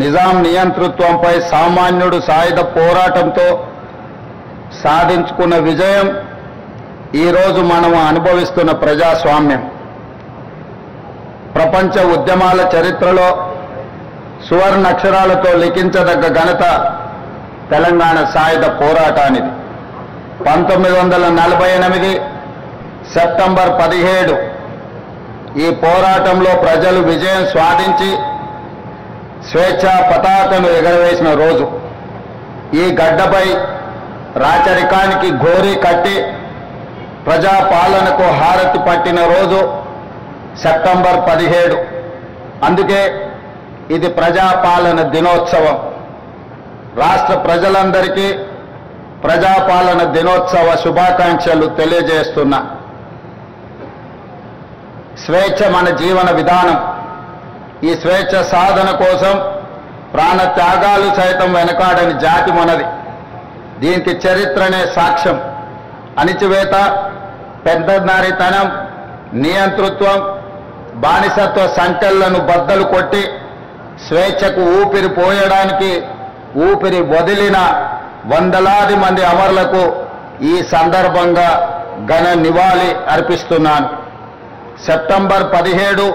నిజాం నియంతృత్వంపై సామాన్యుడు సాయుధ పోరాటంతో సాధించుకున్న విజయం ఈరోజు మనం అనుభవిస్తున్న ప్రజాస్వామ్యం. ప్రపంచ ఉద్యమాల చరిత్రలో సువర్ణ అక్షరాలతో లిఖించదగ్గ ఘనత తెలంగాణ సాయుధ పోరాటానిది. 1948 సెప్టెంబర్ 17 ఈ పోరాటంలో ప్రజలు విజయం సాధించి స్వేచ్ఛా పతాకను ఎగరవేసిన రోజు. ఈ గడ్డపై రాచరికానికి గోరీ కట్టి ప్రజాపాలనకు హారతి పట్టిన రోజు సెప్టెంబర్ 17. అందుకే ఇది ప్రజాపాలన దినోత్సవం. రాష్ట్ర ప్రజలందరికీ ప్రజాపాలన దినోత్సవ శుభాకాంక్షలు తెలియజేస్తున్నా. స్వేచ్ఛ మన జీవన విధానం. ఈ స్వేచ్ఛ సాధన కోసం ప్రాణ త్యాగాలు సైతం వెనకాడని జాతి మనది. దీనికి చరిత్రనే సాక్ష్యం. అణిచివేత, పెద్దనారితనం, నియంతృత్వం, బానిసత్వ సంకెళ్లను బద్దలు కొట్టి స్వేచ్ఛకు ఊపిరి పోయడానికి ఊపిరి వదిలిన వందలాది మంది అమరులకు ఈ సందర్భంగా ఘన నివాళి అర్పిస్తున్నాను. సెప్టెంబర్ 17,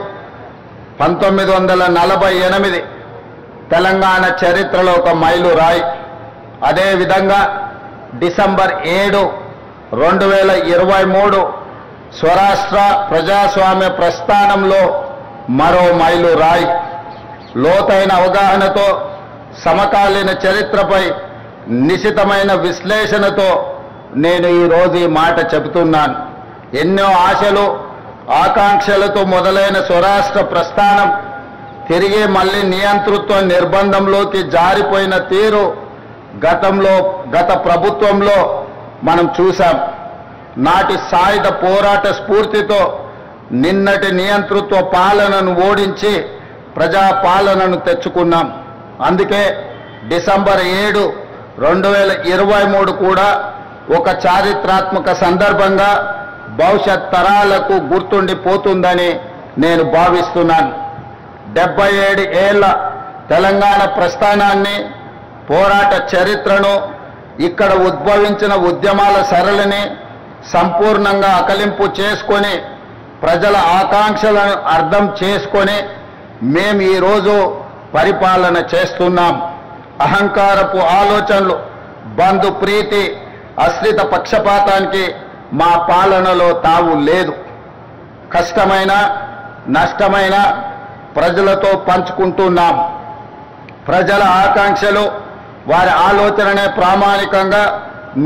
1948 తెలంగాణ చరిత్రలో ఒక మైలురాయి. అదేవిధంగా డిసెంబర్ 7, 2023 స్వరాష్ట్ర ప్రజాస్వామ్య ప్రస్థానంలో మరో మైలురాయి. లోతైన అవగాహనతో, సమకాలీన చరిత్రపై నిశితమైన విశ్లేషణతో నేను ఈరోజు ఈ మాట చెబుతున్నాను. ఎన్నో ఆశలు, ఆకాంక్షలతో మొదలైన స్వరాష్ట్ర ప్రస్థానం తిరిగి మళ్ళీ నియంతృత్వ నిర్బంధంలోకి జారిపోయిన తీరు గత ప్రభుత్వంలో మనం చూశాం. నాటి సాయుధ పోరాట స్ఫూర్తితో నిన్నటి నియంతృత్వ పాలనను ఓడించి ప్రజాపాలనను తెచ్చుకున్నాం. అందుకే డిసెంబర్ 7, 2023 కూడా ఒక చారిత్రాత్మక సందర్భంగా భవిష్యత్ తరాలకు గుర్తుండిపోతుందని నేను భావిస్తున్నాను. 77 ఏళ్ల తెలంగాణ ప్రస్థానాన్ని, పోరాట చరిత్రను, ఇక్కడ ఉద్భవించిన ఉద్యమాల సరళిని సంపూర్ణంగా అకలింపు చేసుకొని ప్రజల ఆకాంక్షలను అర్థం చేసుకొని మేము ఈరోజు పరిపాలన చేస్తున్నాం. అహంకారపు ఆలోచనలు, బంధు ప్రీతి, అశ్రిత పక్షపాతానికి మా పాలనలో తావు లేదు. కష్టమైన, నష్టమైన ప్రజలతో పంచుకుంటున్నాం. ప్రజల ఆకాంక్షలు, వారి ఆలోచననే ప్రామాణికంగా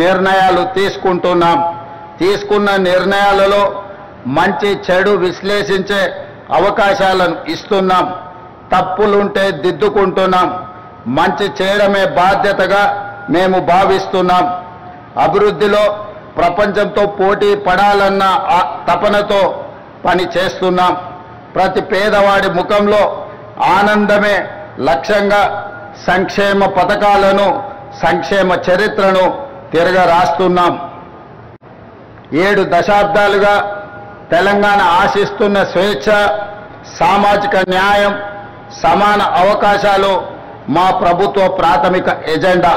నిర్ణయాలు తీసుకుంటున్నాం. తీసుకున్న నిర్ణయాలలో మంచి చెడు విశ్లేషించే అవకాశాలను ఇస్తున్నాం. తప్పులుంటే దిద్దుకుంటున్నాం. మంచి చేయడమే బాధ్యతగా మేము భావిస్తున్నాం. అభివృద్ధిలో ప్రపంచంతో పోటీ పడాలన్న తపనతో పని చేస్తున్నాం. ప్రతి పేదవాడి ముఖంలో ఆనందమే లక్ష్యంగా సంక్షేమ పథకాలను, సంక్షేమ చరిత్రను తిరగరాస్తున్నాం. 7 దశాబ్దాలుగా తెలంగాణ ఆశిస్తున్న స్వేచ్ఛ, సామాజిక న్యాయం, సమాన అవకాశాలు మా ప్రభుత్వ ప్రాథమిక ఎజెండా.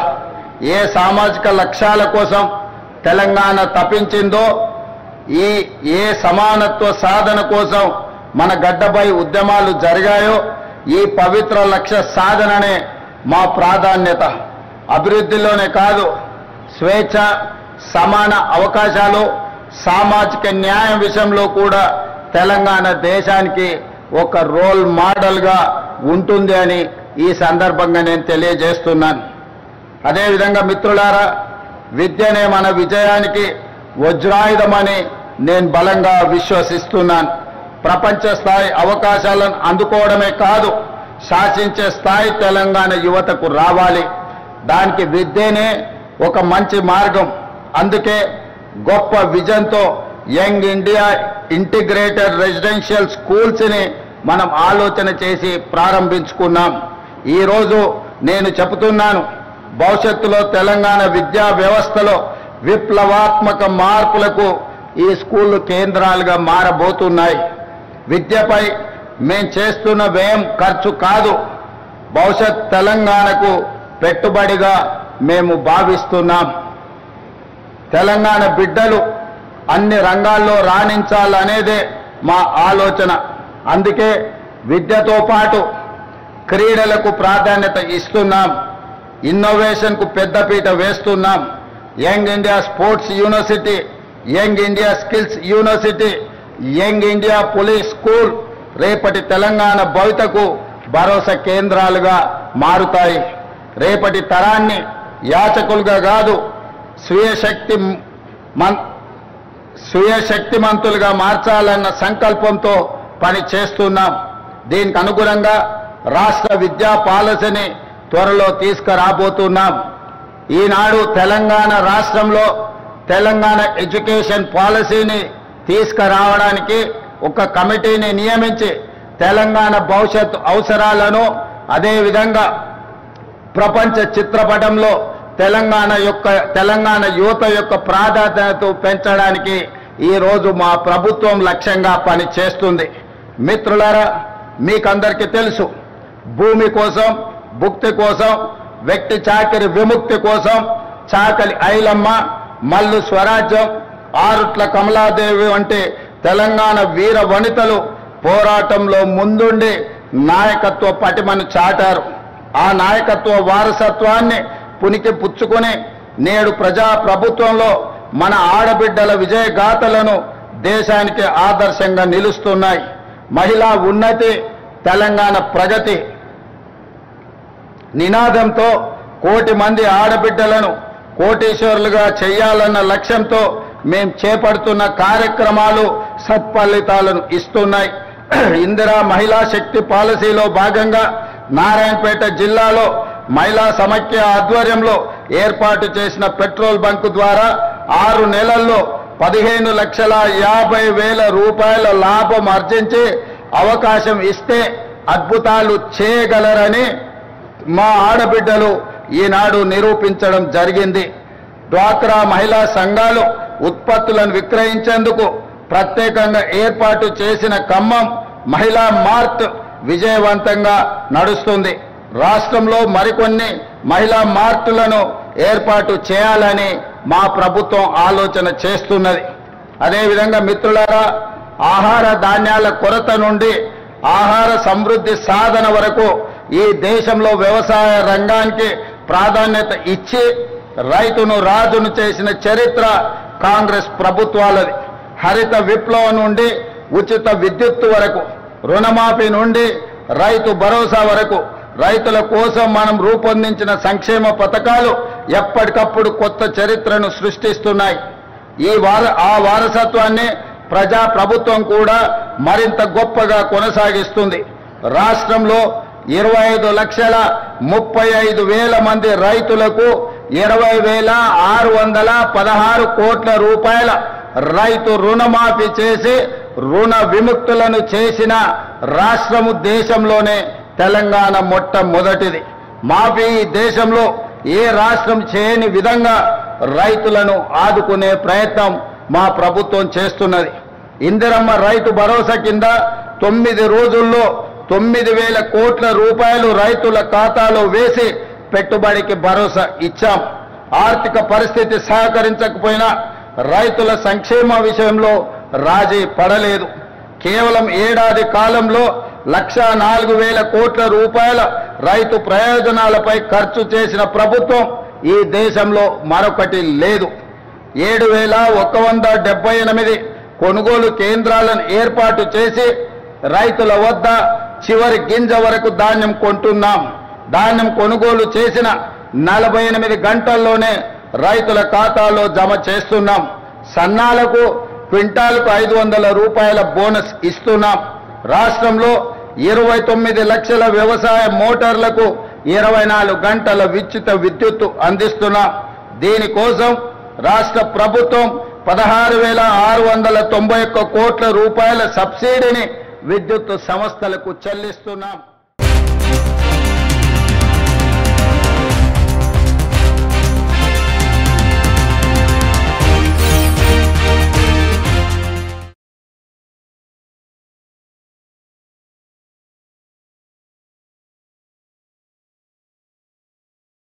ఏ సామాజిక లక్ష్యాల కోసం తెలంగాణ తపించిందో, ఏ సమానత్వ సాధన కోసం మన గడ్డపై ఉద్యమాలు జరిగాయో, ఈ పవిత్ర లక్ష్య సాధననే మా ప్రాధాన్యత. అభివృద్ధిలోనే కాదు, స్వేచ్ఛ, సమాన అవకాశాలు, సామాజిక న్యాయం విషయంలో కూడా తెలంగాణ దేశానికి ఒక రోల్ మోడల్గా ఉంటుంది అని ఈ సందర్భంగా నేను తెలియజేస్తున్నాను. అదేవిధంగా మిత్రులారా, విద్యనే మన విజయానికి వజ్రాయుధమని నేను బలంగా విశ్వసిస్తున్నాను. ప్రపంచ స్థాయి అవకాశాలను అందుకోవడమే కాదు, శాసించే స్థాయి తెలంగాణ యువతకు రావాలి. దానికి విద్యనే ఒక మంచి మార్గం. అందుకే గొప్ప విజన్తో యంగ్ ఇండియా ఇంటిగ్రేటెడ్ రెసిడెన్షియల్ స్కూల్స్ని మనం ఆలోచన చేసి ప్రారంభించుకున్నాం. ఈరోజు నేను చెబుతున్నాను, భవిష్యత్తులో తెలంగాణ విద్యా వ్యవస్థలో విప్లవాత్మక మార్పులకు ఈ స్కూళ్లు కేంద్రాలుగా మారబోతున్నాయి. విద్యపై మేం చేస్తున్న వ్యయం ఖర్చు కాదు, భవిష్యత్ తెలంగాణకు పెట్టుబడిగా మేము భావిస్తున్నాం. తెలంగాణ బిడ్డలు అన్ని రంగాల్లో రాణించాలనేదే మా ఆలోచన. అందుకే విద్యతో పాటు క్రీడలకు ప్రాధాన్యత ఇస్తున్నాం. ఇన్నోవేషన్కు పెద్దపీట వేస్తున్నాం. Young India sports university, young India skills university, young India police school రేపటి తెలంగాణ భవితకు భరోసా కేంద్రాలుగా మారుతాయి. రేపటి తరాన్ని యాచకులుగా కాదు స్వీయ శక్తిమంతులుగా మార్చాలన్న సంకల్పంతో పని చేస్తున్నాం. దీనికి అనుగుణంగా రాష్ట్ర విద్యా పాలసీని త్వరలో తీసుకురాబోతున్నాం. ఈనాడు తెలంగాణ రాష్ట్రంలో తెలంగాణ ఎడ్యుకేషన్ పాలసీని తీసుకురావడానికి ఒక కమిటీని నియమించి తెలంగాణ భవిష్యత్ అవసరాలను అదేవిధంగా ప్రపంచ చిత్రపటంలో తెలంగాణ యువత యొక్క ప్రాధాన్యత పెంచడానికి ఈరోజు మా ప్రభుత్వం లక్ష్యంగా పనిచేస్తుంది. మిత్రులారా, మీకందరికీ తెలుసు, భూమి కోసం, భుక్తి కోసం, వ్యక్తి చాకిరి విముక్తి కోసం చాకలి ఐలమ్మ, మల్లు స్వరాజ్యం, ఆరుట్ల కమలాదేవి వంటి తెలంగాణ వీర వనితలు పోరాటంలో ముందుండి నాయకత్వ పటిమను చాటారు. ఆ నాయకత్వ వారసత్వాన్ని పునికి పుచ్చుకుని నేడు ప్రజా ప్రభుత్వంలో మన ఆడబిడ్డల విజయగాథలను దేశానికి ఆదర్శంగా నిలుస్తున్నాయి. మహిళా ఉన్నతి, తెలంగాణ ప్రగతి నినాదంతో కోటి మంది ఆడబిడ్డలను కోటీశ్వరులుగా చేయాలన్న లక్ష్యంతో మేము చేపడుతున్న కార్యక్రమాలు సత్ఫలితాలను ఇస్తున్నాయి. ఇందిరా మహిళా శక్తి పాలసీలో భాగంగా నారాయణపేట జిల్లాలో మహిళా సమైక్య ఆధ్వర్యంలో ఏర్పాటు చేసిన పెట్రోల్ బంకు ద్వారా 6 నెలల్లో 15,50,000 రూపాయల లాభం ఆర్జించి అవకాశం ఇస్తే అద్భుతాలు చేయగలరని మా ఆడబిడ్డలు ఈనాడు నిరూపించడం జరిగింది. డ్వాక్రా మహిళా సంఘాలు ఉత్పత్తులను విక్రయించేందుకు ప్రత్యేకంగా ఏర్పాటు చేసిన ఖమ్మం మహిళా మార్ట్ విజయవంతంగా నడుస్తుంది. రాష్ట్రంలో మరికొన్ని మహిళా మార్టులను ఏర్పాటు చేయాలని మా ప్రభుత్వం ఆలోచన చేస్తున్నది. అదేవిధంగా మిత్రులారా, ఆహార ధాన్యాల కొరత నుండి ఆహార సమృద్ధి సాధన వరకు ఈ దేశంలో వ్యవసాయ రంగానికి ప్రాధాన్యత ఇచ్చి రైతును రాజును చేసిన చరిత్ర కాంగ్రెస్ ప్రభుత్వాలది. హరిత విప్లవం నుండి ఉచిత విద్యుత్తు వరకు, రుణమాఫీ నుండి రైతు భరోసా వరకు రైతుల కోసం మనం రూపొందించిన సంక్షేమ పథకాలు ఎప్పటికప్పుడు కొత్త చరిత్రను సృష్టిస్తున్నాయి. ఆ వారసత్వాన్ని ప్రజా ప్రభుత్వం కూడా మరింత గొప్పగా కొనసాగిస్తుంది. రాష్ట్రంలో 25,35,000 మంది రైతులకు 20,616 కోట్ల రూపాయల రైతు రుణమాఫీ చేసి రుణ విముక్తులను చేసిన రాష్ట్రము దేశంలోనే తెలంగాణ మొట్టమొదటిది. మాఫీ దేశంలో ఏ రాష్ట్రం చేయని విధంగా రైతులను ఆదుకునే ప్రయత్నం మా ప్రభుత్వం చేస్తున్నది. ఇందిరమ్మ రైతు భరోసా కింద 9 రోజుల్లో 9,000 కోట్ల రూపాయలు రైతుల ఖాతాలో వేసి పెట్టుబడికి భరోసా ఇచ్చాం. ఆర్థిక పరిస్థితి సహకరించకపోయినా రైతుల సంక్షేమ విషయంలో రాజీ పడలేదు. కేవలం ఏడాది కాలంలో 1,04,000 కోట్ల రూపాయల రైతు ప్రయోజనాలపై ఖర్చు చేసిన ప్రభుత్వం ఈ దేశంలో మరొకటి లేదు. 7,178 కొనుగోలు కేంద్రాలను ఏర్పాటు చేసి రైతుల వద్ద చివరి గింజ వరకు ధాన్యం కొంటున్నాం. ధాన్యం కొనుగోలు చేసిన 48 గంటల్లోనే రైతుల ఖాతాలో జమ చేస్తున్నాం. సన్నాలకు క్వింటాల్కు 500 రూపాయల బోనస్ ఇస్తున్నాం. రాష్ట్రంలో 29 లక్షల వ్యవసాయ మోటార్లకు 24 గంటల ఉచిత విద్యుత్తు అందిస్తున్నాం. దీనికోసం రాష్ట్ర ప్రభుత్వం 16,691 కోట్ల రూపాయల సబ్సిడీని విద్యుత్ సంస్థలకు చెల్లిస్తున్నాం.